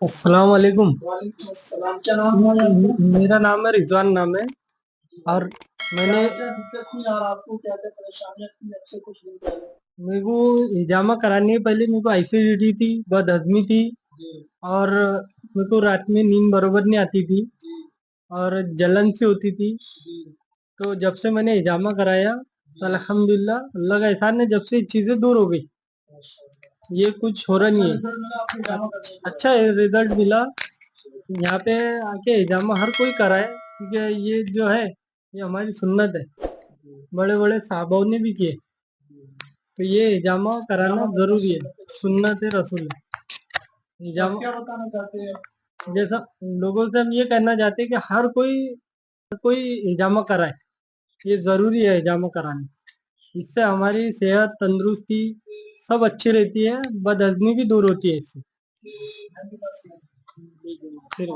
अस्सलाम वालेकुम। वालेकुम अस्सलाम। क्या नाम है आपका? मेरा नाम है रिजवान नाम है। और क्या मैंने क्या दिक्कत थी और आपको क्या क्या परेशानियां थी अब से कुछ दिन पहले? मेरे को हिजामा कराने के पहले मेरे को एसिडिटी थी, बदहजमी थी। जी और मेरे को रात में नींद बरोबर नहीं आती थी जी और जलन सी होती थी। जी। तो जब से मैंने हिजामा कराया तो अल्हम्दुलिल्लाह अल्लाह का एहसान है, जब से ये चीजें दूर हो गई। माशाल्लाह। ये कुछ हो रहा अच्छा नहीं रिजल्ट मिला आपको जमा करने है। के बाद? अच्छा रिजल्ट मिला। यहाँ पे आके हिजामा हर कोई कराए, क्योंकि ये जो है ये हमारी सुन्नत है। जी बड़े बड़े साहबाओं ने भी किए। जी। तो ये हिजामा कराना जमा करना जरूरी है, सुन्नत है रसूल। सुन्नत है रसूल है। तो आप हिजामा क्या बताना चाहते हैं लोगों जैसा को? लोगों से हम ये कहना चाहते हैं कि हर कोई हिजामा कराए। ये जरूरी है हिजामा कराना। इससे हमारी सेहत तंदुरुस्ती सब अच्छी रहती है, बदहजमी भी दूर होती है इससे। धन्यवाद। फिर